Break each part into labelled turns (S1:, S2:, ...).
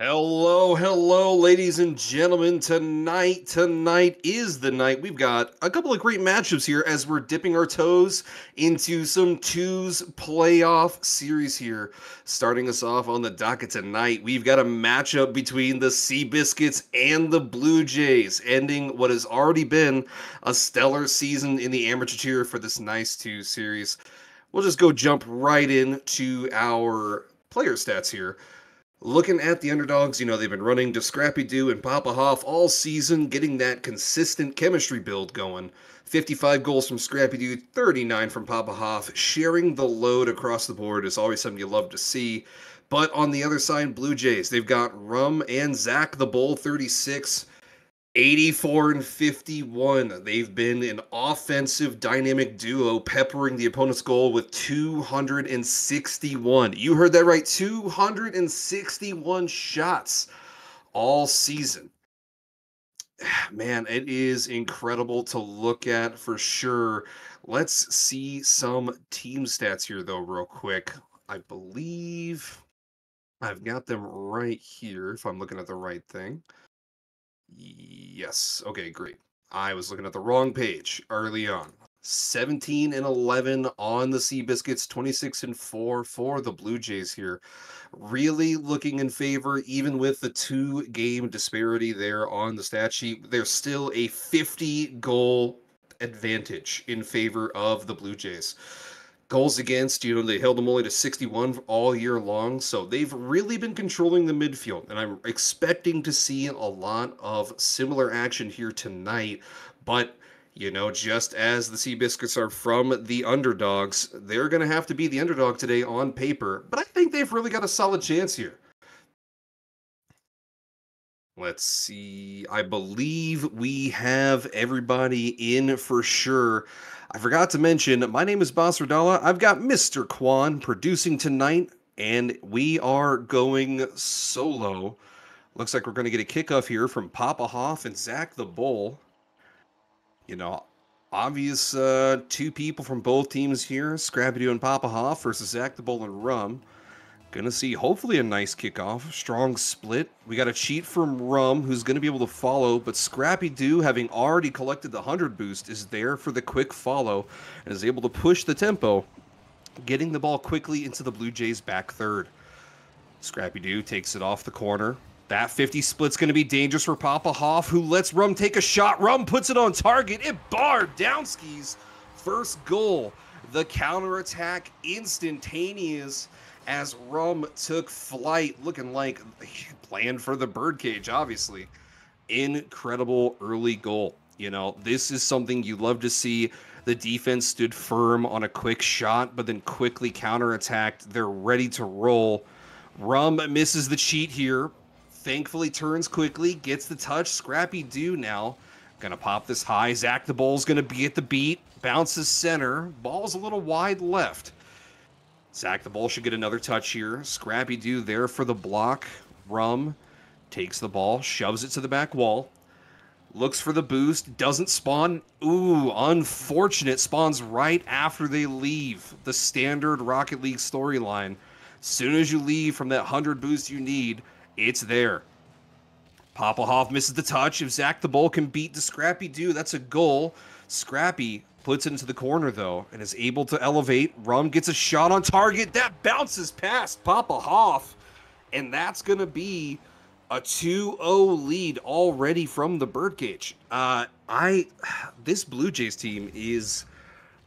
S1: Hello, ladies and gentlemen. Tonight is the night. We've got a couple of great matchups here as we're dipping our toes into some twos playoff series here. Starting us off on the docket tonight, we've got a matchup between the Seabiscuits and the Blue Jays, ending what has already been a stellar season in the amateur tier for this nice two series. We'll just go jump right into our player stats here. Looking at the Underdogs, they've been running dascrappydoo and Papa Hoff all season, getting that consistent chemistry build going. 55 goals from Scrappy-Doo, 39 from Papa Hoff. Sharing the load across the board is always something you love to see. But on the other side, Blue Jays, they've got Rum and Zach the Bull, 36. 84 and 51. They've been an offensive dynamic duo, peppering the opponent's goal with 261. You heard that right, 261 shots all season. Man, it is incredible to look at for sure. Let's see some team stats here, though, real quick. I believe I've got them right here, if I'm looking at the right thing. Yes. Okay, great. I was looking at the wrong page early on. 17 and 11 on the Seabiscuits, 26 and 4 for the Blue Jays here. Really looking in favor, even with the 2-game disparity there on the stat sheet. There's still a 50-goal advantage in favor of the Blue Jays. Goals against, they held them only to 61 all year long, so they've really been controlling the midfield, and I'm expecting to see a lot of similar action here tonight, but, just as the Seabiscuits are from the Underdogs, they're going to have to be the underdog today on paper, but I think they've really got a solid chance here. Let's see. I believe we have everybody in for sure. I forgot to mention, my name is Boss Radala. I've got Mr. Quan producing tonight, and we are going solo. Looks like we're going to get a kickoff here from Papa Hoff and Zach the Bull. Obvious two people from both teams here, Scrappy-Doo and Papa Hoff versus Zach the Bull and Rum. Gonna see hopefully a nice kickoff, strong split. We got a cheat from Rum, who's gonna be able to follow, but Scrappy-Doo, having already collected the 100 boost, is there for the quick follow and is able to push the tempo, getting the ball quickly into the Blue Jays' back third. Scrappy-Doo takes it off the corner. That 50 split's gonna be dangerous for Papa Hoff, who lets Rum take a shot. Rum puts it on target. It barred Downski's first goal. The counterattack instantaneous as Rum took flight, looking like planned for the birdcage, obviously. Incredible early goal. This is something you love to see. The defense stood firm on a quick shot, but then quickly counterattacked. They're ready to roll. Rum misses the cheat here. Thankfully turns quickly, gets the touch. Scrappy-Doo now gonna pop this high. Zach the Bull's gonna be at the beat. Bounces center. Ball's a little wide left. Zach the Bull should get another touch here. Scrappy-Doo there for the block. Rum takes the ball, shoves it to the back wall. Looks for the boost, doesn't spawn. Ooh, unfortunate. Spawns right after they leave. The standard Rocket League storyline. Soon as you leave from that 100 boost you need, it's there. Papa Hoff misses the touch. If Zach the Bull can beat the Scrappy-Doo, that's a goal. Scrappy puts it into the corner, though, and is able to elevate. Rum gets a shot on target. That bounces past Papa Hoff, and that's going to be a 2-0 lead already from the birdcage. This Blue Jays team is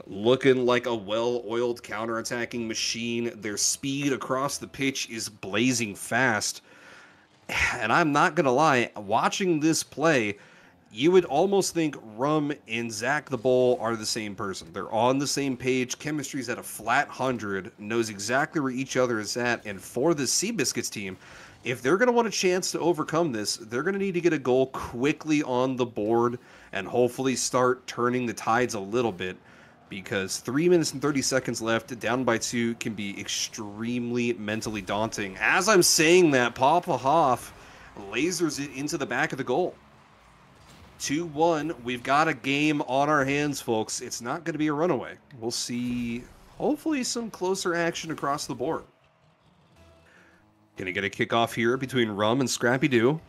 S1: looking like a well-oiled counterattacking machine. Their speed across the pitch is blazing fast. And I'm not going to lie, watching this play, you would almost think Rum and Zach the Bull are the same person. They're on the same page. Chemistry's at a flat 100, knows exactly where each other is at. And for the Seabiscuits team, if they're going to want a chance to overcome this, they're going to need to get a goal quickly on the board and hopefully start turning the tides a little bit, because 3 minutes and 30 seconds left, down by 2, can be extremely mentally daunting. As I'm saying that, Papa Hoff lasers it into the back of the goal. 2-1. We've got a game on our hands, folks. It's not going to be a runaway. We'll see, hopefully, some closer action across the board. Gonna get a kickoff here between Rum and Scrappy-Doo.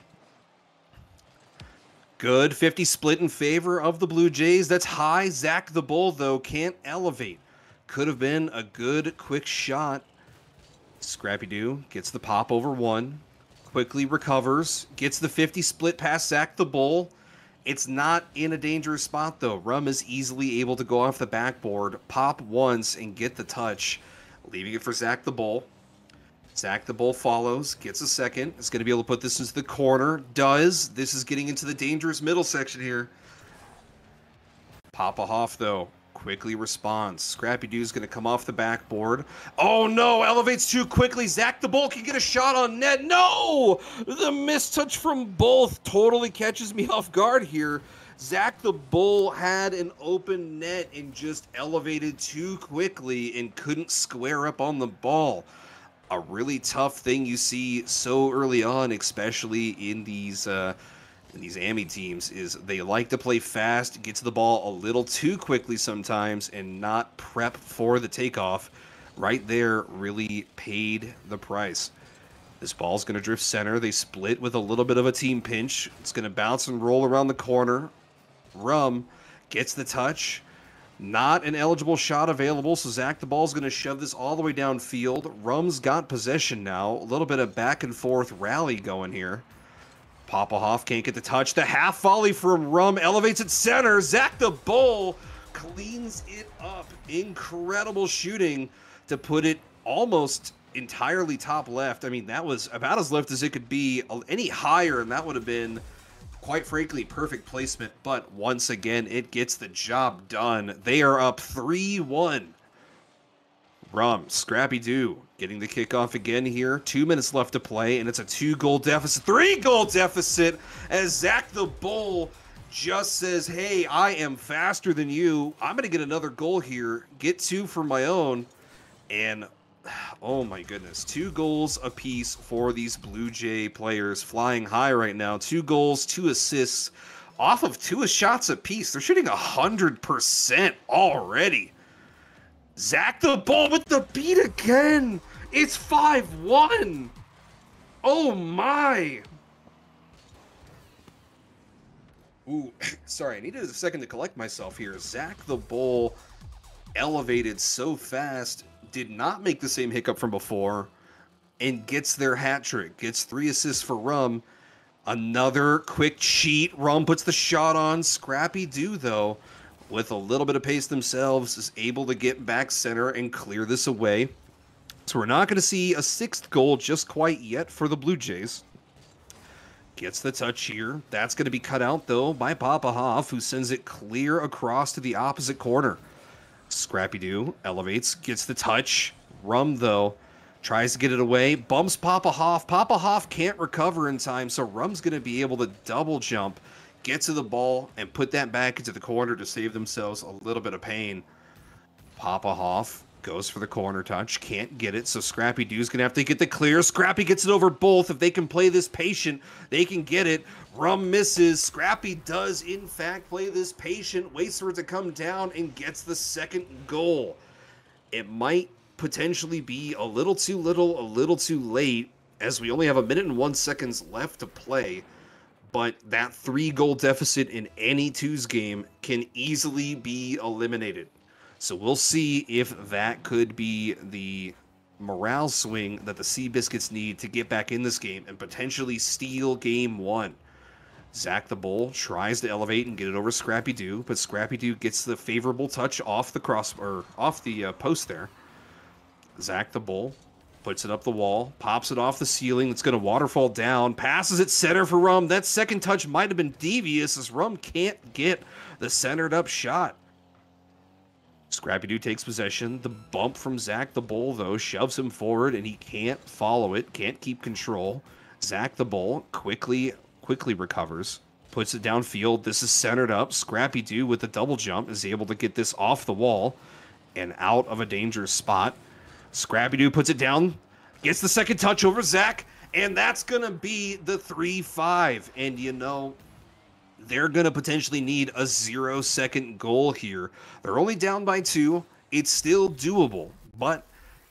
S1: Good 50 split in favor of the Blue Jays. That's high. Zach the Bull, though, can't elevate. Could have been a good, quick shot. Scrappy-Doo gets the pop over one. Quickly recovers. Gets the 50 split past Zach the Bull. It's not in a dangerous spot, though. Rum is easily able to go off the backboard, pop once, and get the touch, leaving it for Zach the Bull. Zach the Bull follows, gets a second. Is going to be able to put this into the corner. Does. This is getting into the dangerous middle section here. Papa Hoff, though, quickly responds. Scrappy-Doo's going to come off the backboard. Oh, no. Elevates too quickly. Zach the Bull can get a shot on net. No! The mistouch from both totally catches me off guard here. Zach the Bull had an open net and just elevated too quickly and couldn't square up on the ball. A really tough thing you see so early on, especially in these AMI teams, is they like to play fast, get to the ball a little too quickly sometimes, and not prep for the takeoff. Right there really paid the price. This ball's going to drift center. They split with a little bit of a team pinch. It's going to bounce and roll around the corner. Rum gets the touch. Not an eligible shot available, so Zach the Ball's going to shove this all the way downfield. Rum's got possession now. A little bit of back and forth rally going here. Papa Hoff can't get the touch. The half volley from Rum elevates at center. Zach the Bull cleans it up. Incredible shooting to put it almost entirely top left. I mean, that was about as left as it could be. Any higher, and that would have been, quite frankly, perfect placement, but once again, it gets the job done. They are up 3-1. Rum, Scrappy-Doo getting the kickoff again here. 2 minutes left to play, and it's a 2-goal deficit, 3-goal deficit, as Zach the Bull just says, hey, I am faster than you. I'm going to get another goal here, get 2 for my own, and oh my goodness, 2 goals apiece for these Blue Jay players, flying high right now. 2 goals, 2 assists, off of 2 shots apiece. They're shooting 100% already. Zach the Bull with the beat again. It's 5-1. Oh my. Ooh, sorry, I needed a second to collect myself here. Zach the Bull elevated so fast, did not make the same hiccup from before, and gets their hat trick. Gets 3 assists for Rum. Another quick cheat. Rum puts the shot on. Scrappy-Doo, though, with a little bit of pace themselves, is able to get back center and clear this away. So we're not going to see a 6th goal just quite yet for the Blue Jays. Gets the touch here. That's going to be cut out, though, by Papa Hoff, who sends it clear across to the opposite corner. Scrappy-Doo elevates, gets the touch. Rum, though, tries to get it away, bumps Papa Hoff. Papa Hoff can't recover in time, so Rum's going to be able to double jump, get to the ball, and put that back into the corner to save themselves a little bit of pain. Papa Hoff goes for the corner touch, can't get it, so Scrappy-Doo's going to have to get the clear. Scrappy gets it over both. If they can play this patient, they can get it. Rum misses. Scrappy does, in fact, play this patient, waits for it to come down, and gets the 2nd goal. It might potentially be a little too little, a little too late, as we only have 1 minute and 1 second left to play. But that 3-goal deficit in any twos game can easily be eliminated. So we'll see if that could be the morale swing that the Seabiscuits need to get back in this game and potentially steal game 1. Zach the Bull tries to elevate and get it over Scrappy-Doo, but Scrappy-Doo gets the favorable touch off the post there. Zach the Bull puts it up the wall, pops it off the ceiling. It's going to waterfall down, passes it center for Rum. That second touch might have been devious, as Rum can't get the centered up shot. Scrappy-Doo takes possession. The bump from Zach the Bull, though, shoves him forward, and he can't follow it, can't keep control. Zach the Bull quickly recovers, puts it downfield. This is centered up. Scrappy-Doo with the double jump is able to get this off the wall and out of a dangerous spot. Scrappy-Doo puts it down, gets the second touch over Zach, and that's going to be the 3-5. And, you know, they're going to potentially need a 0-second goal here. They're only down by 2. It's still doable, but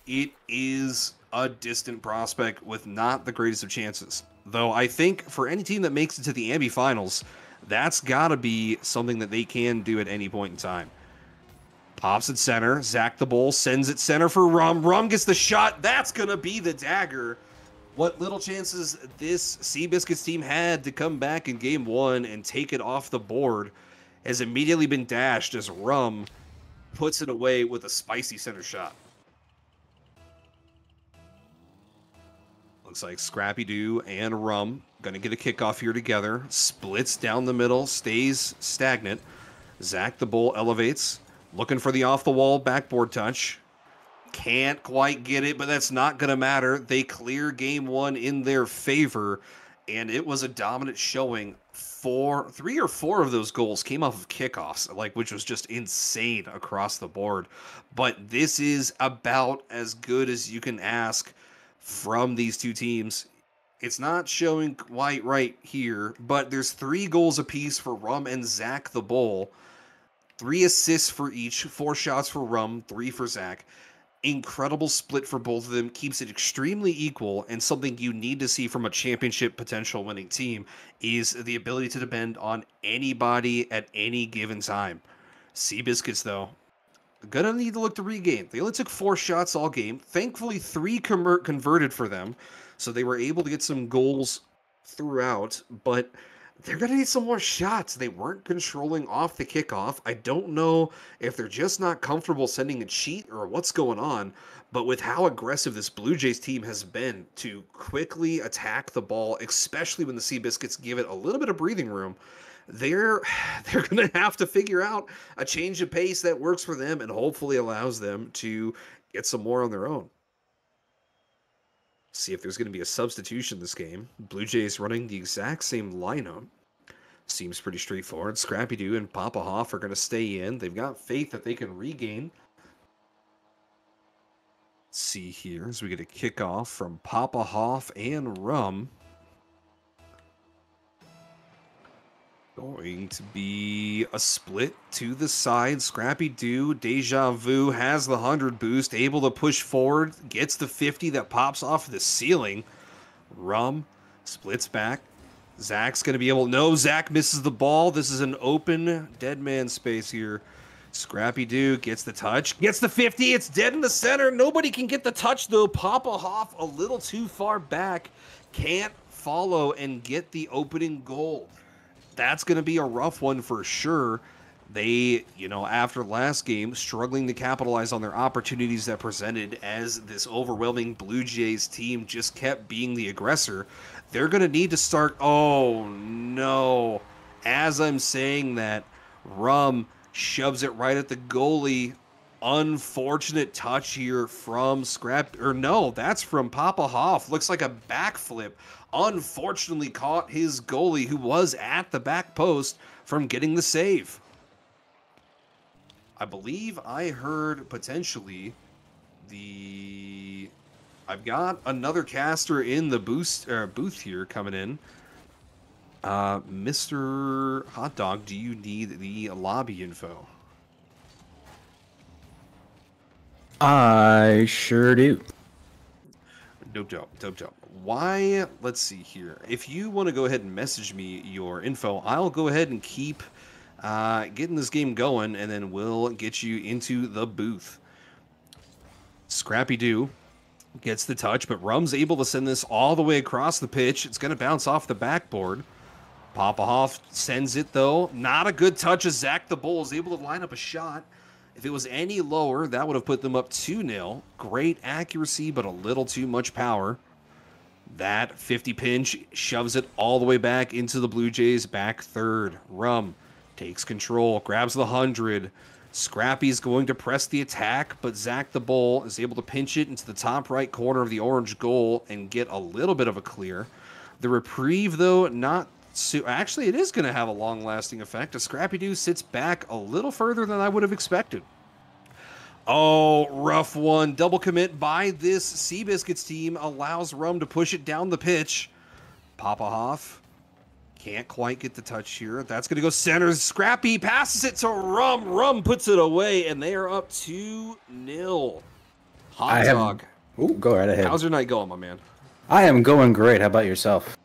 S1: it is a distant prospect with not the greatest of chances. Though I think for any team that makes it to the Ambi Finals, that's got to be something that they can do at any point in time. Pops at center. Zach the Bull sends it center for Rum. Rum gets the shot. That's going to be the dagger. What little chances this Seabiscuits team had to come back in game one and take it off the board has immediately been dashed as Rum puts it away with a spicy center shot. Looks like Scrappy-Doo and Rum going to get a kickoff here together. Splits down the middle, stays stagnant. Zach the Bull elevates, looking for the off-the-wall backboard touch. Can't quite get it, but that's not going to matter. They clear game one in their favor, and it was a dominant showing. 3 or 4 of those goals came off of kickoffs, which was just insane across the board. But this is about as good as you can ask from these two teams. It's not showing quite right here, but there's 3 goals apiece for Rum and Zach the Bull. 3 assists for each, 4 shots for Rum, 3 for Zach. Incredible split for both of them, keeps it extremely equal, and something you need to see from a championship potential winning team is the ability to depend on anybody at any given time. Seabiscuits, though, gonna need to look to regain. They only took 4 shots all game. Thankfully, 3 converted for them, so they were able to get some goals throughout, but they're going to need some more shots. They weren't controlling off the kickoff. I don't know if they're just not comfortable sending a cheat or what's going on, but with how aggressive this Blue Jays team has been to quickly attack the ball, especially when the Seabiscuits give it a little bit of breathing room, they're going to have to figure out a change of pace that works for them and hopefully allows them to get some more on their own. See if there's going to be a substitution this game. Blue Jays running the exact same lineup. Seems pretty straightforward. Scrappy-Doo and Papa Hoff are going to stay in. They've got faith that they can regain. Let's see here as we get a kickoff from Papa Hoff and Rum. Going to be a split to the side. Scrappy-Doo, Deja Vu has the 100 boost, able to push forward, gets the 50 that pops off the ceiling. Rum splits back. Zach's going to be able... No, Zach misses the ball. This is an open dead man space here. Scrappy-Doo gets the touch, gets the 50. It's dead in the center. Nobody can get the touch, though. Papa Hoff a little too far back. Can't follow and get the opening goal. That's going to be a rough one for sure. They, after last game, struggling to capitalize on their opportunities that presented as this overwhelming Blue Jays team just kept being the aggressor. They're going to need to start... Oh, no. As I'm saying that, Rum shoves it right at the goalie. Unfortunate touch here from that's from Papa Hoff. Looks like a backflip. Unfortunately caught his goalie, who was at the back post, from getting the save. I believe I heard potentially I've got another caster in the booth here coming in. Mr. Hot Dog, do you need the lobby info?
S2: I sure do.
S1: Dope. Why? Let's see here. If you want to go ahead and message me your info, I'll go ahead and keep getting this game going, and then we'll get you into the booth. Scrappy-Doo gets the touch, but Rum's able to send this all the way across the pitch. It's going to bounce off the backboard. Papa Hoff sends it, though. Not a good touch as Zach the Bull is able to line up a shot. If it was any lower, that would have put them up 2-0. Great accuracy, but a little too much power. That 50 pinch shoves it all the way back into the Blue Jays' back third. Rum takes control, grabs the 100. Scrappy's going to press the attack, but Zach the Bull is able to pinch it into the top right corner of the orange goal and get a little bit of a clear. The reprieve, though, not... So actually, it is going to have a long-lasting effect. A Scrappy-Doo sits back a little further than I would have expected. Oh, rough one. Double commit by this Seabiscuits team allows Rum to push it down the pitch. Papa Hoff can't quite get the touch here. That's going to go center. Scrappy passes it to Rum. Rum puts it away, and they are up 2-0. Hot Dog.
S2: Ooh, go right ahead.
S1: How's your night going, my man?
S2: I am going great. How about yourself?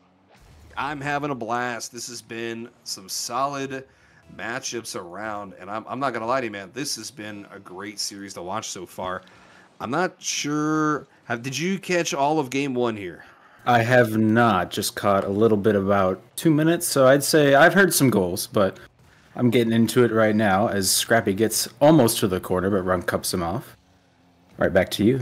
S1: I'm having a blast. This has been some solid matchups around, and I'm not gonna lie to you, man. This has been a great series to watch so far. I'm not sure. Did you catch all of game one here?
S2: I have not just caught a little bit about 2 minutes, so I'd say I've heard some goals, but I'm getting into it right now as Scrappy gets almost to the corner, but Run cups him off. Right back to you.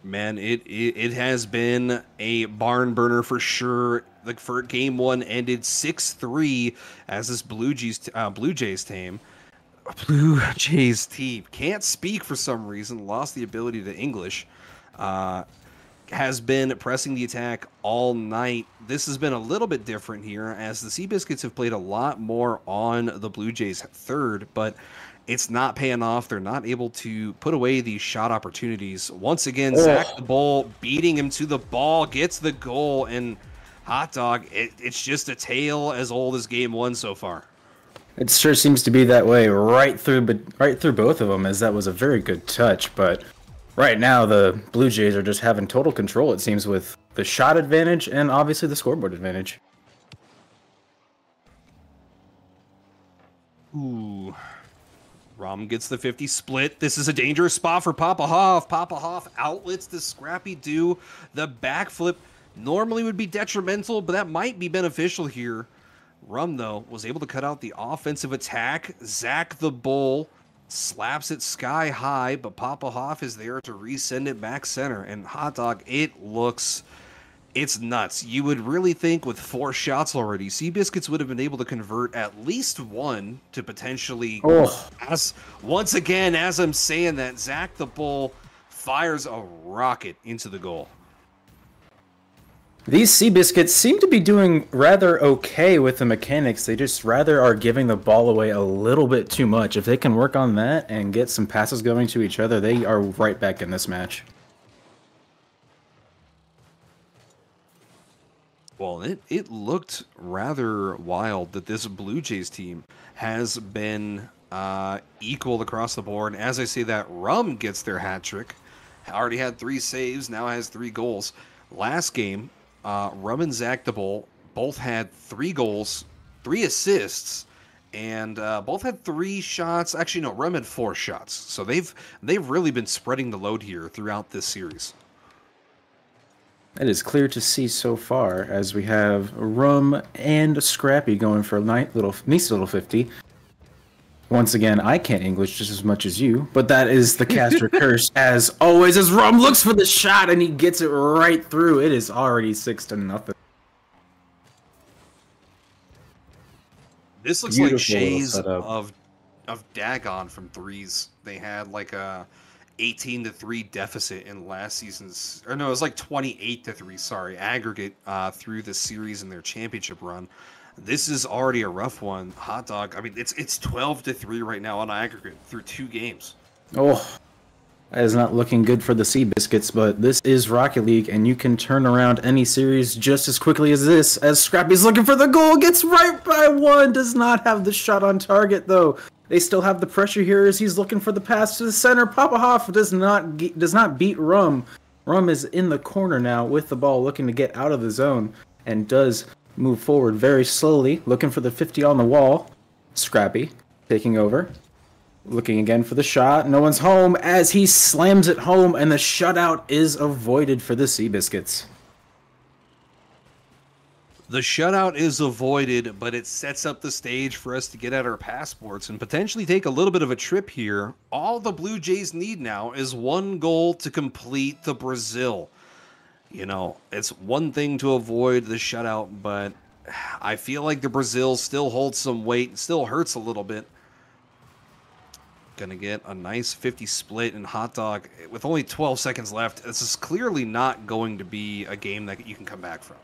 S1: Man, it has been a barn burner for sure. Like for game one ended 6-3 as this Blue Jays team can't speak for some reason, lost the ability to English. Has been pressing the attack all night. This has been a little bit different here as the Seabiscuits have played a lot more on the Blue Jays third, but it's not paying off. They're not able to put away these shot opportunities. Once again, Zach the Bull beating him to the ball, gets the goal, and Hot Dog, it's just a tale as old as game one so far.
S2: It sure seems to be that way right through both of them, as that was a very good touch, but right now the Blue Jays are just having total control, it seems, with the shot advantage and obviously the scoreboard advantage.
S1: Ooh. Rum gets the 50 split. This is a dangerous spot for Papa Hoff. Papa Hoff outlets the scrappy-doo. The backflip normally would be detrimental, but that might be beneficial here. Rum, though, was able to cut out the offensive attack. Zach the Bull slaps it sky high, but Papa Hoff is there to resend it back center. And Hot Dog, it's nuts. You would really think with 4 shots already, Seabiscuits would have been able to convert at least one to potentially... Once again, as I'm saying that, Zach the Bull fires a rocket into the goal.
S2: These Seabiscuits seem to be doing rather okay with the mechanics. They just rather are giving the ball away a little bit too much. If they can work on that and get some passes going to each other, they are right back in this match.
S1: Well, it looked rather wild that this Blue Jays team has been equal across the board. And as I say that, Rum gets their hat trick. Already had 3 saves, now has 3 goals. Last game, Rum and Zach the Bull both had 3 goals, 3 assists, and both had 3 shots. Actually, no, Rum had 4 shots. So they've really been spreading the load here throughout this series.
S2: It is clear to see so far as we have Rum and Scrappy going for a nice little 50. Once again, I can't English just as much as you, but that is the caster curse as always as Rum looks for the shot and he gets it right through. It is already 6-0.
S1: This looks like shades of Dagon from threes. They had like a 18-3 deficit in last season's, or no, it was like 28-3, sorry, aggregate through the series in their championship run. This is already a rough one. Hot Dog, I mean, it's 12-3 right now on aggregate through 2 games.
S2: Oh, that is not looking good for the Seabiscuits, but this is Rocket League, and you can turn around any series just as quickly as this, as Scrappy's looking for the goal, gets right by 1, does not have the shot on target, though. They still have the pressure here as he's looking for the pass to the center. Papa Hoff does not beat Rum. Rum is in the corner now with the ball, looking to get out of the zone, and does move forward very slowly, looking for the 50 on the wall. Scrappy taking over, looking again for the shot. No one's home as he slams it home, and the shutout is avoided for the Seabiscuits.
S1: The shutout is avoided, but it sets up the stage for us to get at our passports and potentially take a little bit of a trip here. All the Blue Jays need now is 1 goal to complete the Brazil. You know, it's one thing to avoid the shutout, but I feel like the Brazil still holds some weight, still hurts a little bit. Gonna get a nice 50 split in Hot Dog with only 12 seconds left. This is clearly not going to be a game that you can come back from.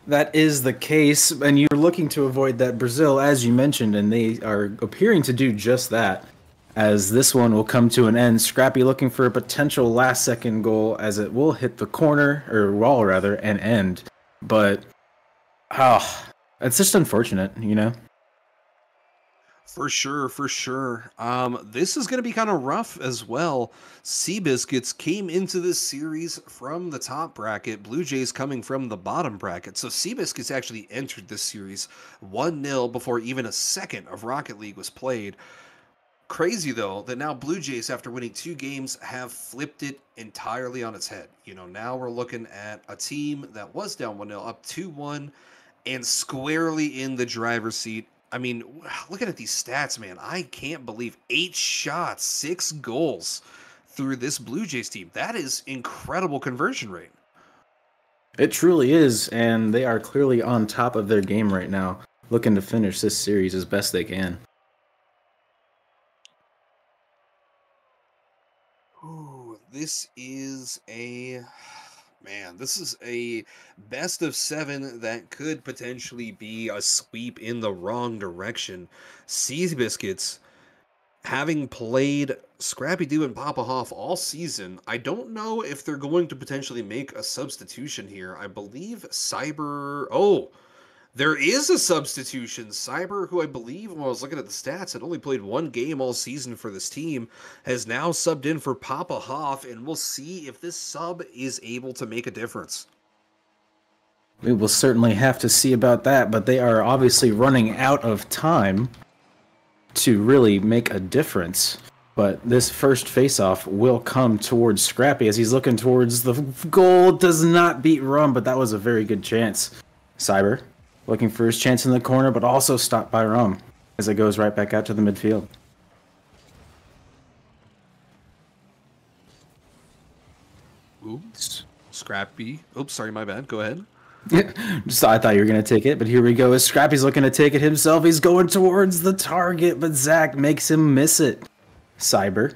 S2: That is the case, and you're looking to avoid that Brazil, as you mentioned, and they are appearing to do just that, as this one will come to an end. Scrappy looking for a potential last-second goal, as it will hit the corner, or wall, rather, and end. But, it's just unfortunate, you know?
S1: For sure, for sure. This is going to be kind of rough as well. Seabiscuits came into this series from the top bracket, Blue Jays coming from the bottom bracket. So Seabiscuits actually entered this series 1-0 before even a second of Rocket League was played. Crazy though that now Blue Jays, after winning 2 games, have flipped it entirely on its head. You know, now we're looking at a team that was down 1-0 up 2-1 and squarely in the driver's seat. I mean, looking at these stats, man, I can't believe 8 shots, 6 goals through this Blue Jays team. That is incredible conversion rate.
S2: It truly is, and they are clearly on top of their game right now, looking to finish this series as best they can.
S1: Ooh, this is a best of 7 that could potentially be a sweep in the wrong direction. Seabiscuits, having played Scrappy-Doo and Papa Hoff all season, I don't know if they're going to potentially make a substitution here. I believe Cyber... Oh, there is a substitution. Cyber, who I believe, when I was looking at the stats, had only played 1 game all season for this team, has now subbed in for Papa Hoff, and we'll see if this sub is able to make a difference.
S2: We will certainly have to see about that, but they are obviously running out of time to really make a difference. But this first face-off will come towards Scrappy as he's looking towards the goal. Does not beat Rum, but that was a very good chance. Cyber looking for his chance in the corner, but also stopped by Rum as it goes right back out to the midfield.
S1: Oops. Scrappy. Oops, sorry, my bad. Go ahead.
S2: Just I thought you were going to take it, but here we go. As Scrappy's looking to take it himself, he's going towards the target, but Zach makes him miss it. Cyber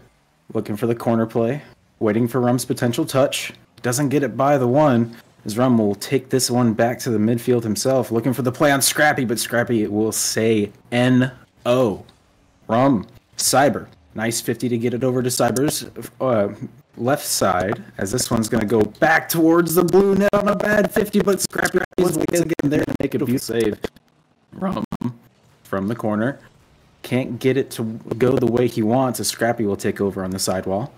S2: looking for the corner play, waiting for Rum's potential touch. Doesn't get it by the one, as Rum will take this one back to the midfield himself, looking for the play on Scrappy, but Scrappy will say N-O. Rum, Cyber. Nice 50 to get it over to Cyber's left side, as this one's going to go back towards the blue net on a bad 50, but Scrappy is again there to make it a save. Rum from the corner. Can't get it to go the way he wants, as Scrappy will take over on the sidewall.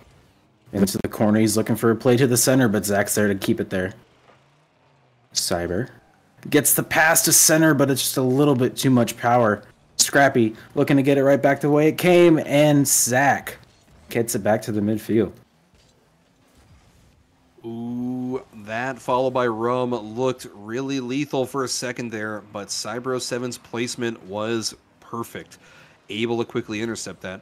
S2: Into the corner, he's looking for a play to the center, but Zach's there to keep it there. Cyber gets the pass to center, but it's just a little bit too much power. Scrappy looking to get it right back the way it came, and Zach gets it back to the midfield.
S1: Ooh, that followed by Rum looked really lethal for a second there, but Cyber 07's placement was perfect. Able to quickly intercept that.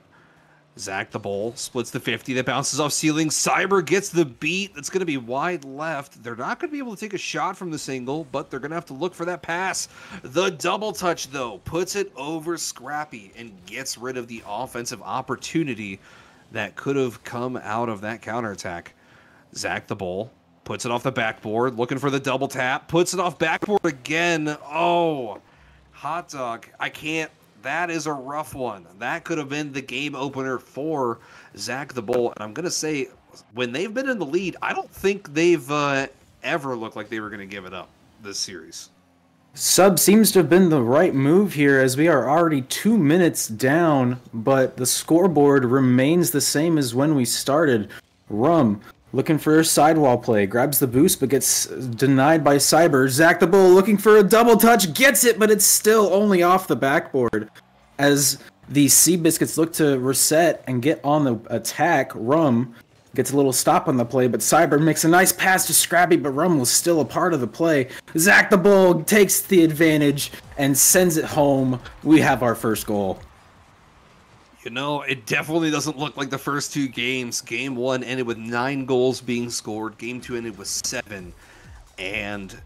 S1: Zach the ball splits the 50 that bounces off ceiling. Cyber gets the beat. That's going to be wide left. They're not going to be able to take a shot from this angle, but they're going to have to look for that pass. The double touch, though, puts it over Scrappy and gets rid of the offensive opportunity that could have come out of that counterattack. Zach the ball puts it off the backboard, looking for the double tap, puts it off backboard again. Oh, hot dog. I can't. That is a rough one. That could have been the game opener for Zach the Bull. And I'm going to say, when they've been in the lead, I don't think they've ever looked like they were going to give it up this series.
S2: Sub seems to have been the right move here, as we are already 2 minutes down, but the scoreboard remains the same as when we started. Rum looking for a sidewall play, grabs the boost, but gets denied by Cyber. Zach the Bull looking for a double touch, gets it, but it's still only off the backboard. As the Seabiscuits look to reset and get on the attack, Rum gets a little stop on the play, but Cyber makes a nice pass to Scrappy, but Rum was still a part of the play. Zach the Bull takes the advantage and sends it home. We have our first goal.
S1: You know, it definitely doesn't look like the first 2 games. Game 1 ended with 9 goals being scored. Game 2 ended with 7. And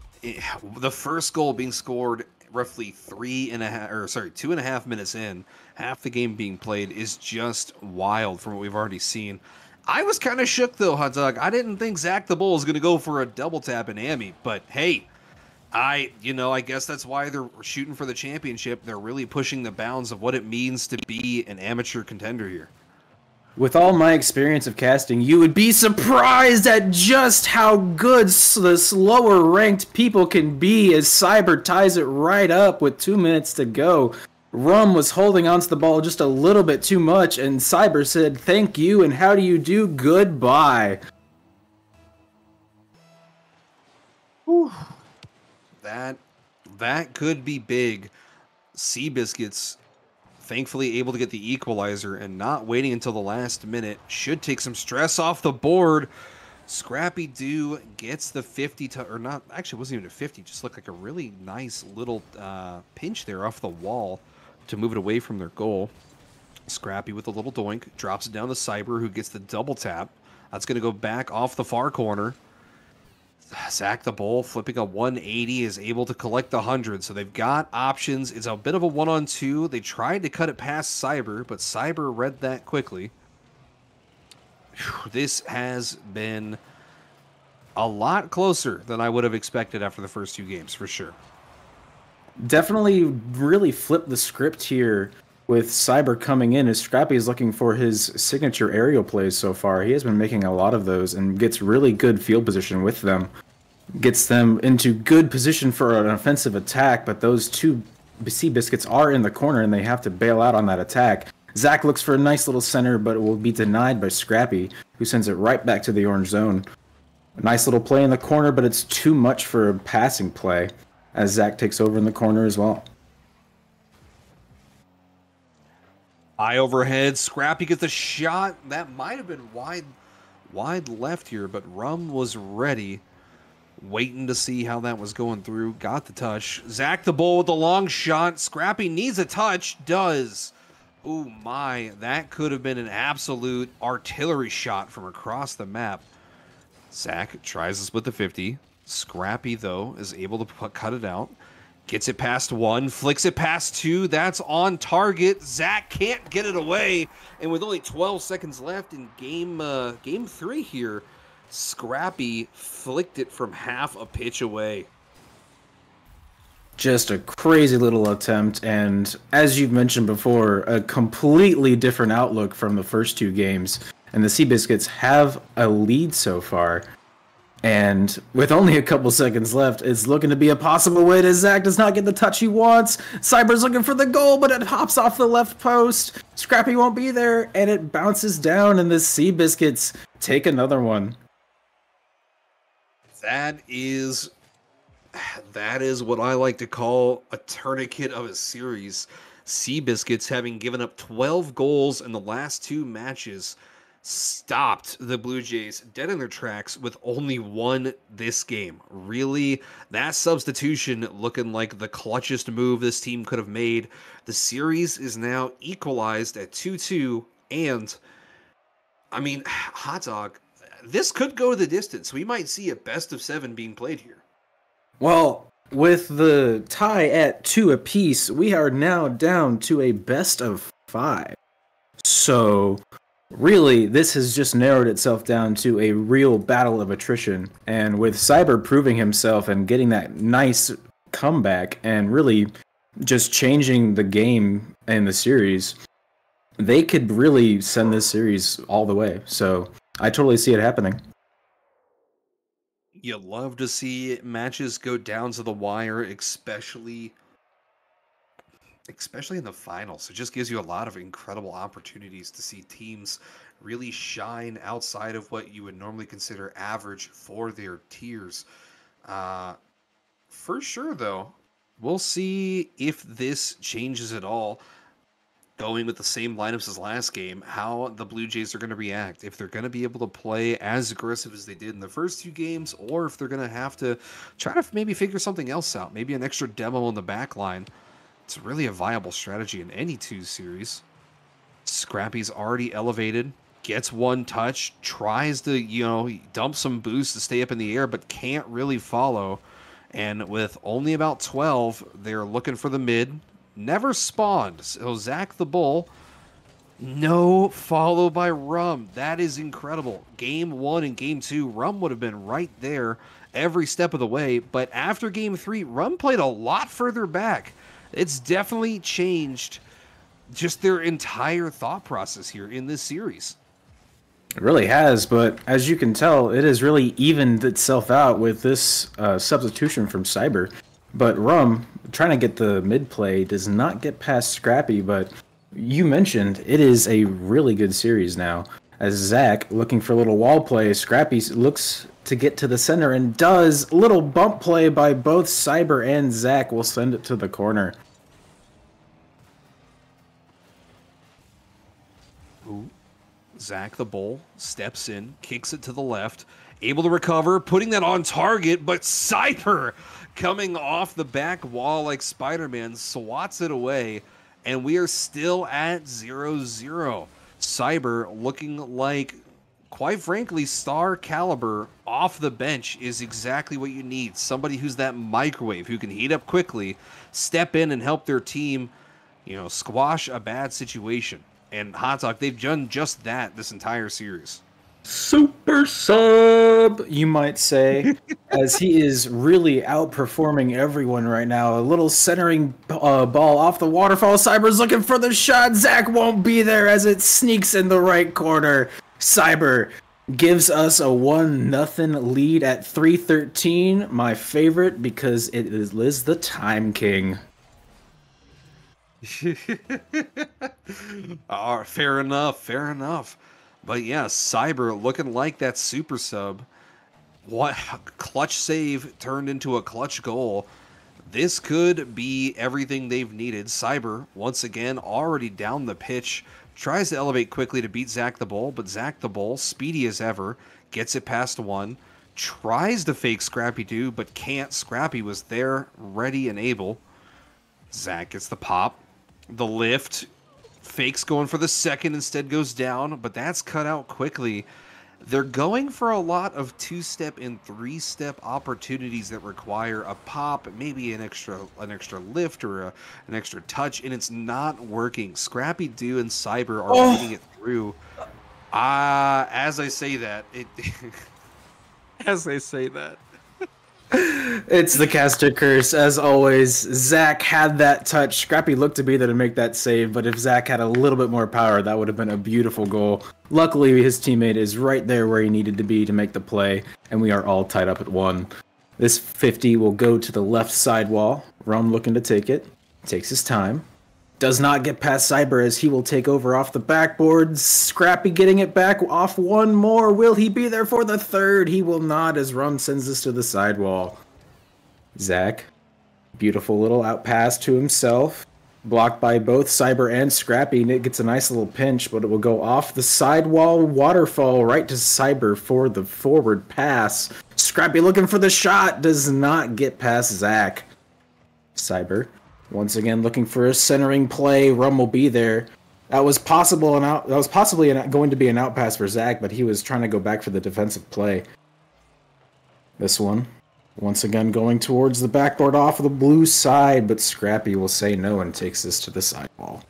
S1: the first goal being scored roughly 2.5 minutes in, half the game being played, is just wild from what we've already seen. I was kind of shook, though, Hot Dog. I didn't think Zach the Bull was going to go for a double tap in Amy, but hey, I guess that's why they're shooting for the championship. They're really pushing the bounds of what it means to be an amateur contender here.
S2: With all my experience of casting, you would be surprised at just how good the slower ranked people can be, as Cyber ties it right up with 2 minutes to go. Rum was holding onto the ball just a little bit too much, and Cyber said, "Thank you, and how do you do? Goodbye."
S1: Whew. That could be big. Seabiscuits, thankfully able to get the equalizer and not waiting until the last minute, should take some stress off the board. Scrappy-Doo gets the 50 to, or not, actually it wasn't even a 50, just looked like a really nice little pinch there off the wall to move it away from their goal. Scrappy with a little doink, drops it down to Cyber, who gets the double tap. That's going to go back off the far corner. Zach the Bull, flipping a 180, is able to collect the 100, so they've got options. It's a bit of a 1-on-2. They tried to cut it past Cyber, but Cyber read that quickly. This has been a lot closer than I would have expected after the first 2 games, for sure.
S2: Definitely really flipped the script here with Cyber coming in, as Scrappy is looking for his signature aerial plays so far. He has been making a lot of those and gets really good field position with them. Gets them into good position for an offensive attack, but those 2 Seabiscuits are in the corner and they have to bail out on that attack. Zach looks for a nice little center, but it will be denied by Scrappy, who sends it right back to the orange zone. A nice little play in the corner, but it's too much for a passing play, as Zach takes over in the corner as well.
S1: High overhead, Scrappy gets a shot. That might have been wide left here, but Rum was ready, waiting to see how that was going through. Got the touch. Zach the Bull with the long shot. Scrappy needs a touch. Does. Oh my, that could have been an absolute artillery shot from across the map. Zach tries to split the 50. Scrappy, though, is able to cut it out. Gets it past 1, flicks it past 2. That's on target. Zach can't get it away. And with only 12 seconds left in game 3 here, Scrappy flicked it from half a pitch away.
S2: Just a crazy little attempt, and as you've mentioned before, a completely different outlook from the first 2 games. And the Seabiscuits have a lead so far. And with only a couple seconds left, it's looking to be a possible way to Zach does not get the touch he wants. Cyber's looking for the goal, but it hops off the left post. Scrappy won't be there, and it bounces down, and the Seabiscuits take another one.
S1: That is what I like to call a tourniquet of a series. Seabiscuits, having given up 12 goals in the last 2 matches, stopped the Blue Jays dead in their tracks with only 1 this game. Really, that substitution looking like the clutchest move this team could have made. The series is now equalized at 2-2, and I mean, hot dog, this could go the distance. We might see a best of 7 being played here.
S2: Well, with the tie at 2 apiece, we are now down to a best of 5. So really, this has just narrowed itself down to a real battle of attrition. And with Cyber proving himself and getting that nice comeback and really just changing the game and the series, they could really send this series all the way. So I totally see it happening.
S1: You love to see matches go down to the wire, especially in the finals. It just gives you a lot of incredible opportunities to see teams really shine outside of what you would normally consider average for their tiers. For sure, though, we'll see if this changes at all. Going with the same lineups as last game, how the Blue Jays are going to react, if they're going to be able to play as aggressive as they did in the first 2 games, or if they're going to have to try to maybe figure something else out, maybe an extra demo in the back line. It's really a viable strategy in any 2 series. Scrappy's already elevated, gets 1 touch, tries to, dump some boost to stay up in the air, but can't really follow. And with only about 12, they're looking for the mid. Never spawned. So Zach the Bull, no follow by Rum. That is incredible. Game 1 and Game 2, Rum would have been right there every step of the way. But after Game 3, Rum played a lot further back. It's definitely changed just their entire thought process here in this series.
S2: It really has, but as you can tell, it has really evened itself out with this substitution from Cyber. But Rum trying to get the mid play, does not get past Scrappy, but you mentioned it is a really good series now. As Zach, looking for a little wall play, Scrappy looks to get to the center and does. Little bump play by both Cyber and Zach will send it to the corner.
S1: Ooh. Zach the Bull steps in, kicks it to the left, able to recover, putting that on target, but Cyber coming off the back wall like Spider-Man swats it away, and we are still at 0-0. Cyber looking like, quite frankly, star caliber off the bench is exactly what you need. Somebody who's that microwave, who can heat up quickly, step in and help their team, you know, squash a bad situation. And Hot Dog, they've done just that this entire series.
S2: Super sub, you might say, as he is really outperforming everyone right now. A little centering ball off the waterfall. Cyber's looking for the shot. Zach won't be there as it sneaks in the right corner. Cyber gives us a 1-0 lead at 3:13. My favorite because it is Liz the Time King.
S1: Fair enough, fair enough. But yeah, Cyber looking like that super sub. What clutch save turned into a clutch goal. This could be everything they've needed. Cyber, once again, already down the pitch, tries to elevate quickly to beat Zach the Bull, but Zach the Bull, speedy as ever, gets it past one, tries to fake scrappydoo, but can't. Scrappy was there, ready and able. Zach gets the pop. The lift, fakes going for the second, instead goes down, but that's cut out quickly. They're going for a lot of two-step and three-step opportunities that require a pop, maybe an extra lift or an extra touch, and it's not working. Scrappydoo and Cyber are getting it through. As I say that,
S2: It's the caster curse, as always. Zach had that touch. Scrappy looked to be there to make that save, but if Zach had a little bit more power, that would have been a beautiful goal. Luckily, his teammate is right there where he needed to be to make the play, and we are all tied up at 1. This 50 will go to the left side wall. Rum looking to take it. Takes his time. Does not get past Cyber as he will take over off the backboard. Scrappy getting it back off one more. Will he be there for the third? He will not as Rum sends this to the sidewall. Zach, beautiful little out pass to himself. Blocked by both Cyber and Scrappy. Nick gets a nice little pinch, but it will go off the sidewall waterfall right to Cyber for the forward pass. Scrappy looking for the shot. Does not get past Zach. Cyber once again looking for a centering play. Rum will be there. That was possibly going to be an out pass for Zach, but he was trying to go back for the defensive play. This one, once again going towards the backboard off of the blue side, but Scrappy will say no and takes this to the sidewall.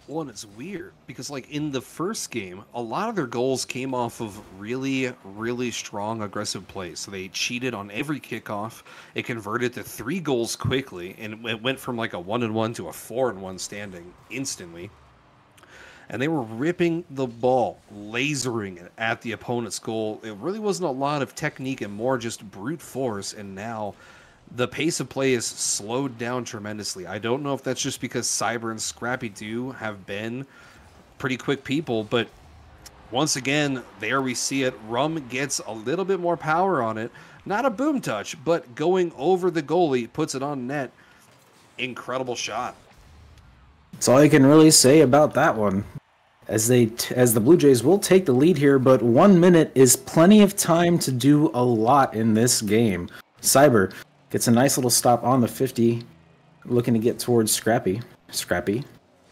S1: Well, and it's weird because, like, in the first game, a lot of their goals came off of really, really strong aggressive plays. So they cheated on every kickoff. It converted to 3 goals quickly, and it went from like a 1-1 to a 4-1 standing instantly. And they were ripping the ball, lasering it at the opponent's goal. It really wasn't a lot of technique and more just brute force, and now the pace of play is slowed down tremendously. I don't know if that's just because Cyber and scrappydoo have been pretty quick people, but once again, there we see it. Rum gets a little bit more power on it. Not a boom touch, but going over the goalie, puts it on net. Incredible shot.
S2: That's all I can really say about that one. As the Blue Jays will take the lead here, but 1 minute is plenty of time to do a lot in this game. Cyber gets a nice little stop on the 50, looking to get towards Scrappy. Scrappy,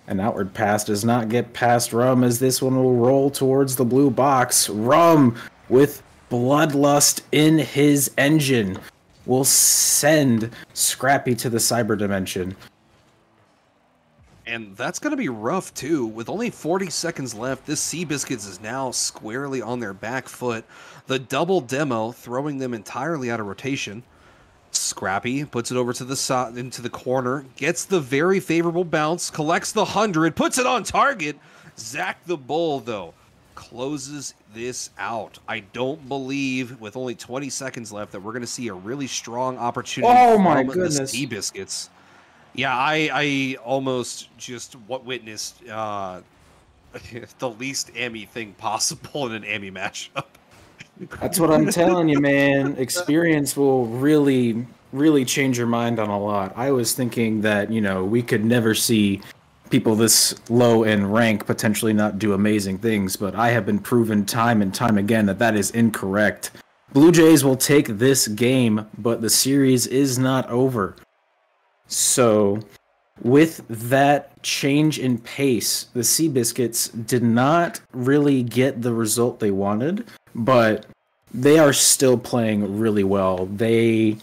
S2: an outward pass does not get past Rum as this one will roll towards the blue box. Rum, with bloodlust in his engine, will send Scrappy to the Cyber dimension.
S1: And that's going to be rough, too. With only 40 seconds left, this Seabiscuits is now squarely on their back foot. The double demo throwing them entirely out of rotation. Scrappy puts it over to the side, into the corner, gets the very favorable bounce, collects the 100, puts it on target. Zach the Bull, though, closes this out. I don't believe, with only 20 seconds left, that we're going to see a really strong opportunity
S2: Oh my
S1: from the
S2: goodness.
S1: Seabiscuits. Yeah, I almost just witnessed the least Ammy thing possible in an Ammy matchup.
S2: That's what I'm telling you, man. Experience will really, really change your mind on a lot. I was thinking that, you know, we could never see people this low in rank potentially not do amazing things, but I have been proven time and time again that that is incorrect. Blue Jays will take this game, but the series is not over. So, with that change in pace, the Seabiscuits did not really get the result they wanted, but they are still playing really well. They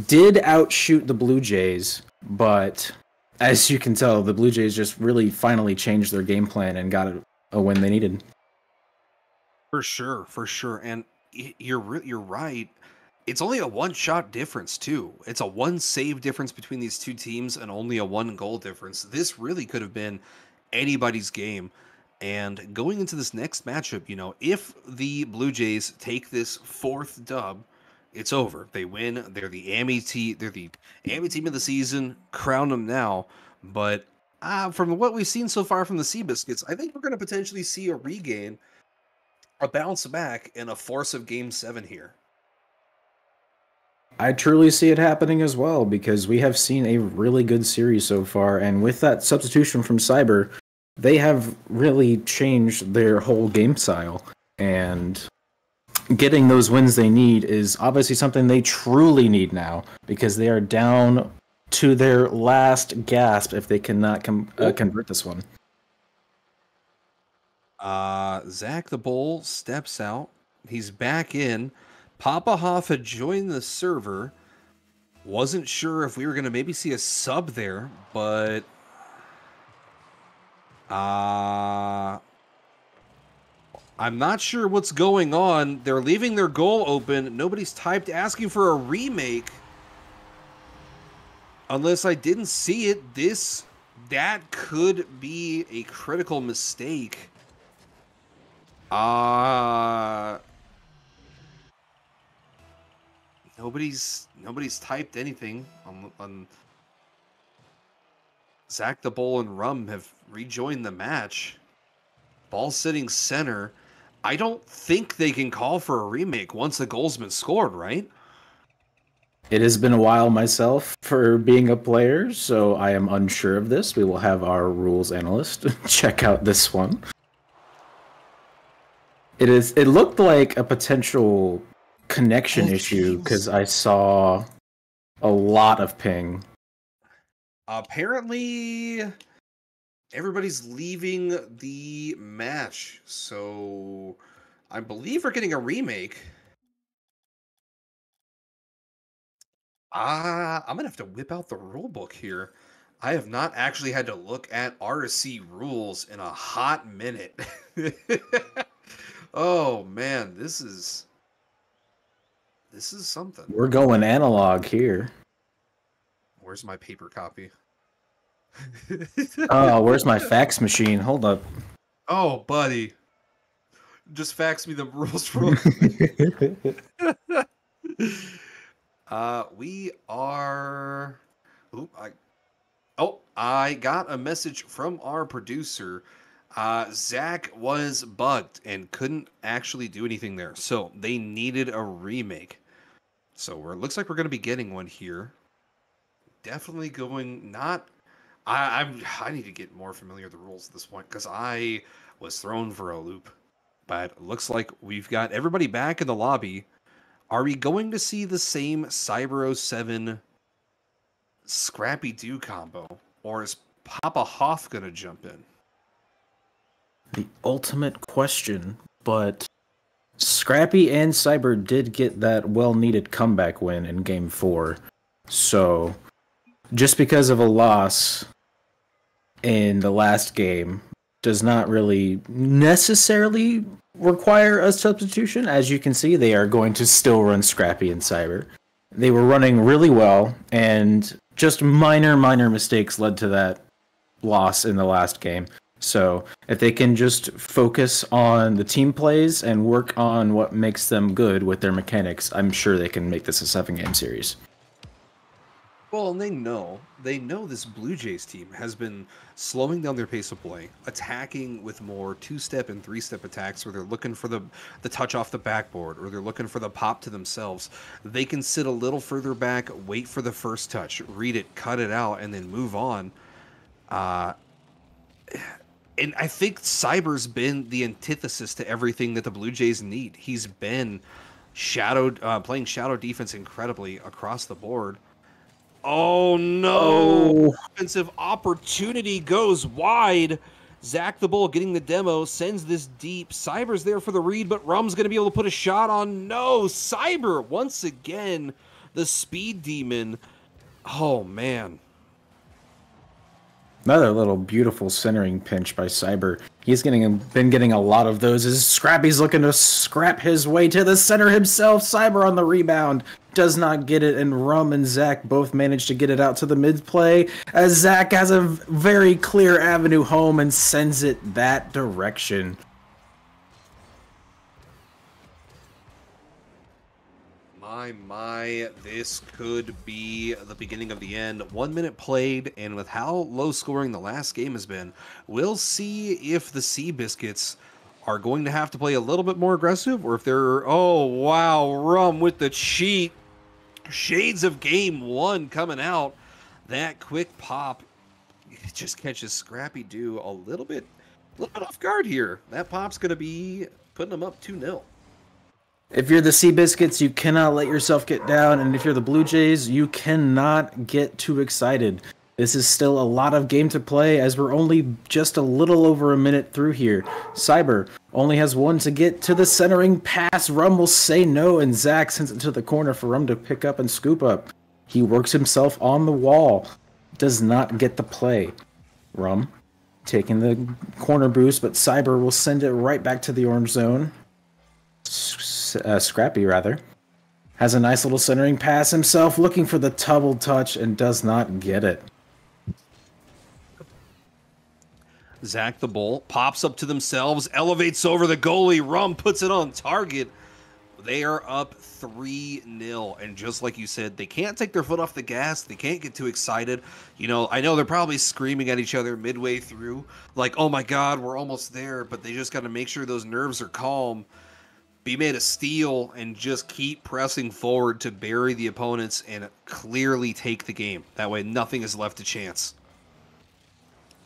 S2: did outshoot the Blue Jays, but as you can tell, the Blue Jays just really finally changed their game plan and got a win they needed.
S1: For sure. And you're right. It's only a one-shot difference, too. It's a one-save difference between these two teams and only a one-goal difference. This really could have been anybody's game. And going into this next matchup, you know, if the Blue Jays take this 4th dub, it's over. They win. They're the Ammy team. They're the Ammy team of the season. Crown them now. But from what we've seen so far from the Seabiscuits, I think we're going to potentially see a regain, a bounce back, and a force of Game 7 here.
S2: I truly see it happening as well, because we have seen a really good series so far, and with that substitution from Cyber, they have really changed their whole game style, and getting those wins they need is obviously something they truly need now, because they are down to their last gasp if they cannot convert this one.
S1: Zach the Bull steps out. He's back in. Papa Hoff had joined the server. Wasn't sure if we were going to maybe see a sub there, but I'm not sure what's going on. They're leaving their goal open. Nobody's typed asking for a remake. Unless I didn't see it, that could be a critical mistake. Nobody's typed anything on Zach the Bull and Rum have rejoined the match. Ball sitting center. I don't think they can call for a remake once the goal's been scored, right?
S2: It has been a while myself for being a player, so I am unsure of this. We will have our rules analyst check out this one. It looked like a potential connection issue because I saw a lot of ping.
S1: Apparently, everybody's leaving the match, so I believe we're getting a remake. I'm gonna have to whip out the rule book here. I have not actually had to look at RSC rules in a hot minute. Oh man, this is something.
S2: We're going analog here.
S1: Where's my paper copy?
S2: Oh, where's my fax machine? Hold up.
S1: Oh, buddy. Just fax me the rules real quick. We are... I got a message from our producer. Zach was bugged and couldn't actually do anything there. So they needed a remake. So it looks like we're going to be getting one here. Definitely going not... I need to get more familiar with the rules at this point because I was thrown for a loop. But it looks like we've got everybody back in the lobby. Are we going to see the same Cyber 07 Scrappy-Doo combo? Or is Papa Hoff going to jump in?
S2: The ultimate question, but Scrappy and Cyber did get that well-needed comeback win in Game 4. So, just because of a loss in the last game does not really necessarily require a substitution. As you can see, they are going to still run Scrappy and Cyber. They were running really well, and just minor mistakes led to that loss in the last game. So if they can just focus on the team plays and work on what makes them good with their mechanics, I'm sure they can make this a 7-game series.
S1: Well, and they know this Blue Jays team has been slowing down their pace of play, attacking with more 2-step and 3-step attacks where they're looking for the touch off the backboard or they're looking for the pop to themselves. They can sit a little further back, wait for the first touch, read it, cut it out, and then move on. And I think Cyber's been the antithesis to everything that the Blue Jays need. He's been playing shadow defense incredibly across the board. Oh no! Offensive opportunity goes wide. Zach the Bull getting the demo, sends this deep. Cyber's there for the read, but Rum's going to be able to put a shot on. No! Cyber, once again, the speed demon. Oh, man.
S2: Another little beautiful centering pinch by Cyber. He's been getting a lot of those as Scrappy's looking to scrap his way to the center himself. Cyber on the rebound. Does not get it, and Rum and Zach both manage to get it out to the mid-play as Zach has a very clear avenue home and sends it that direction.
S1: My, this could be the beginning of the end. 1 minute played, and with how low scoring the last game has been, we'll see if the Seabiscuits are going to have to play a little bit more aggressive, or if they're, oh wow, Rum with the cheat. Shades of game one coming out. That quick pop just catches scrappydoo a little bit off guard here. That pop's going to be putting them up 2-0.
S2: If you're the Seabiscuits, you cannot let yourself get down, and if you're the Blue Jays, you cannot get too excited. This is still a lot of game to play as we're only just a little over a minute through here. Cyber only has one to get to the centering pass. Rum will say no, and Zach sends it to the corner for Rum to pick up and scoop up. He works himself on the wall. Does not get the play. Rum taking the corner boost, but Cyber will send it right back to the orange zone. Scrappy, rather. Has a nice little centering pass himself, looking for the double touch, and does not get it.
S1: Zach the Bull pops up to themselves, elevates over the goalie. Rum puts it on target. They are up 3-0. And just like you said, they can't take their foot off the gas. They can't get too excited. You know, I know they're probably screaming at each other midway through, like, oh my God, we're almost there. But they just got to make sure those nerves are calm, be made of steel, and just keep pressing forward to bury the opponents and clearly take the game. That way, nothing is left to chance.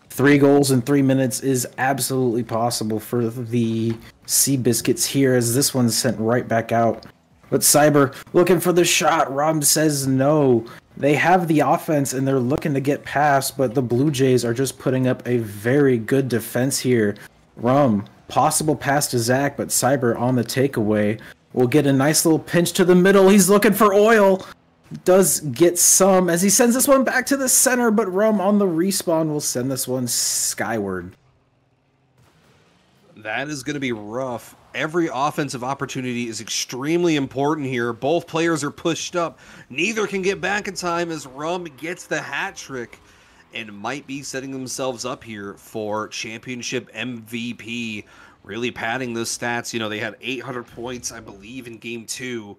S2: 3 goals in 3 minutes is absolutely possible for the Seabiscuits here, as this one's sent right back out. But Cyber looking for the shot. Rum says no. They have the offense and they're looking to get past, but the Blue Jays are just putting up a very good defense here. Rum, possible pass to Zach, but Cyber on the takeaway will get a nice little pinch to the middle. He's looking for oil. Does get some as he sends this one back to the center, but Rum on the respawn will send this one skyward.
S1: That is going to be rough. Every offensive opportunity is extremely important here. Both players are pushed up. Neither can get back in time as Rum gets the hat trick and might be setting themselves up here for championship MVP. Really padding those stats. You know, they had 800 points, I believe, in game 2.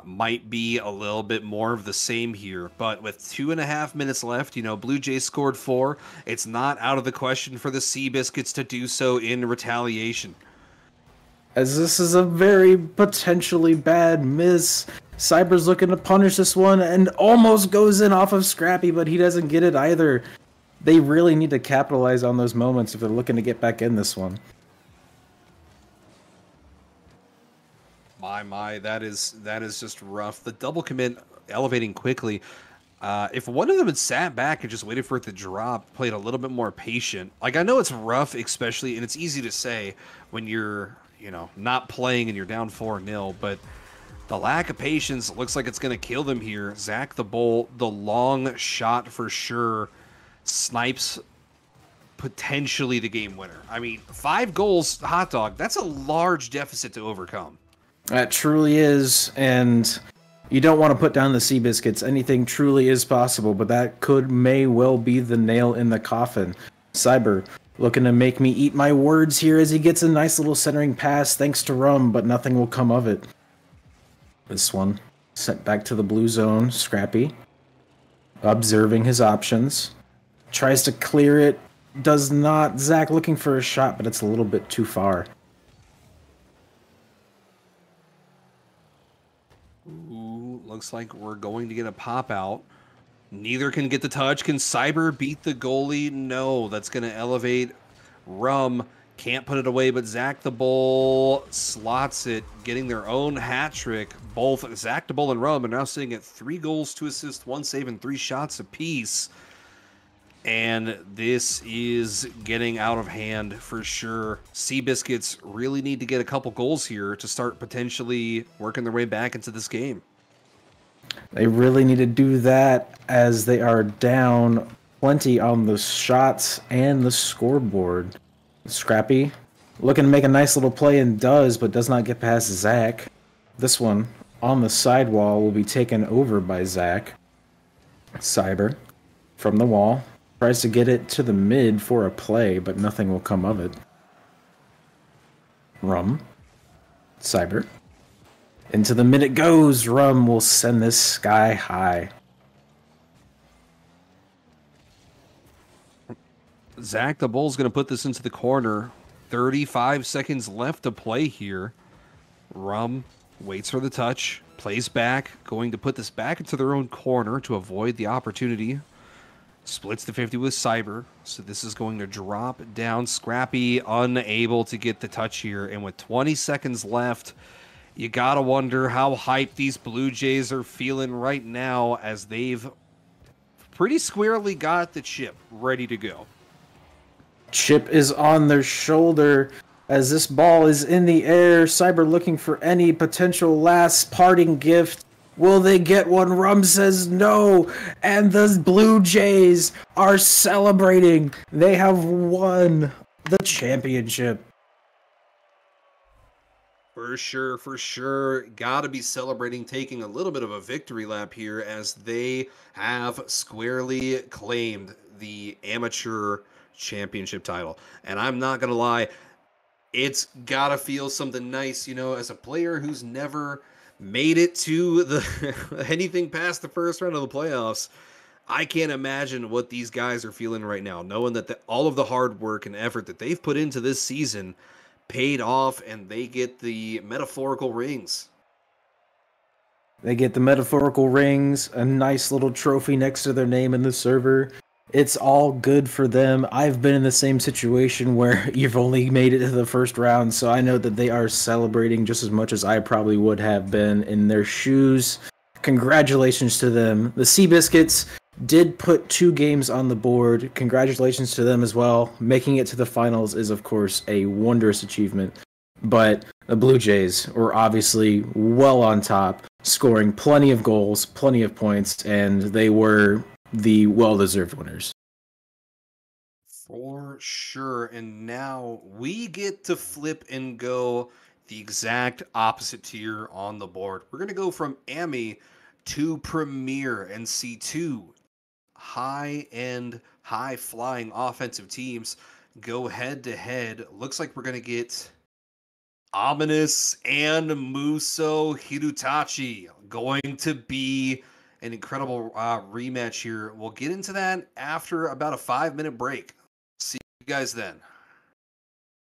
S1: Might be a little bit more of the same here, but with 2.5 minutes left, you know, Blue Jays scored 4. It's not out of the question for the Seabiscuits to do so in retaliation.
S2: As this is a very potentially bad miss. Cyber's looking to punish this one and almost goes in off of Scrappy, but he doesn't get it either. They really need to capitalize on those moments if they're looking to get back in this one.
S1: That is just rough. The double commit elevating quickly. If one of them had sat back and just waited for it to drop, played a little bit more patient. Like, I know it's rough, especially, and it's easy to say when you're, you know, not playing and you're down 4-0, but the lack of patience looks like it's going to kill them here. Zach the Bull, the long shot for sure, snipes potentially the game winner. I mean, 5 goals, hot dog, that's a large deficit to overcome.
S2: That truly is, and you don't want to put down the Seabiscuits. Anything truly is possible, but that may well be the nail in the coffin. Cyber looking to make me eat my words here as he gets a nice little centering pass thanks to Rum, but nothing will come of it. This one sent back to the blue zone. Scrappy observing his options. Tries to clear it. Does not. Zach looking for a shot, but it's a little bit too far.
S1: Ooh, looks like we're going to get a pop out. Neither can get the touch. Can Cyber beat the goalie? No, that's going to elevate Rum. Can't put it away, but Zach the Bull slots it, getting their own hat trick. Both Zach the Bull and Rum are now sitting at 3 goals, 2 assists, 1 save, and 3 shots apiece. And this is getting out of hand for sure. Seabiscuits really need to get a couple goals here to start potentially working their way back into this game.
S2: They really need to do that as they are down plenty on the shots and the scoreboard. Scrappy looking to make a nice little play and does, but does not get past Zach. This one on the sidewall will be taken over by Zach. Cyber from the wall tries to get it to the mid for a play, but nothing will come of it. Rum. Cyber. Into the mid it goes. Rum will send this sky high.
S1: Zach the Bull's going to put this into the corner. 35 seconds left to play here. Rum waits for the touch. Plays back. Going to put this back into their own corner to avoid the opportunity. Splits the 50 with Cyber. So this is going to drop down. Scrappy unable to get the touch here. And with 20 seconds left, you got to wonder how hyped these Blue Jays are feeling right now as they've pretty squarely got the chip ready to go.
S2: Chip is on their shoulder as this ball is in the air. Cyber looking for any potential last parting gift. Will they get one? Rum says no. And the Blue Jays are celebrating. They have won the championship.
S1: For sure, for sure. Got to be celebrating, taking a little bit of a victory lap here as they have squarely claimed the amateur championship title. And I'm not going to lie, it's got to feel something nice, you know, as a player who's never made it to the anything past the first round of the playoffs. I can't imagine what these guys are feeling right now, knowing that all of the hard work and effort that they've put into this season paid off and they get the metaphorical rings.
S2: They get the metaphorical rings, a nice little trophy next to their name in the server. It's all good for them. I've been in the same situation where you've only made it to the first round, so I know that they are celebrating just as much as I probably would have been in their shoes. Congratulations to them. The Seabiscuits did put 2 games on the board. Congratulations to them as well. Making it to the finals is, of course, a wondrous achievement. But the Blue Jays were obviously well on top, scoring plenty of goals, plenty of points, and they were the well-deserved winners.
S1: For sure. And now we get to flip and go the exact opposite tier on the board. We're going to go from Ami to Premier and see 2 high-end, high-flying offensive teams go head-to-head. Looks like we're going to get Ominous and Muso Hirutachi going to be an incredible rematch here. We'll get into that after about a 5-minute break. See you guys then.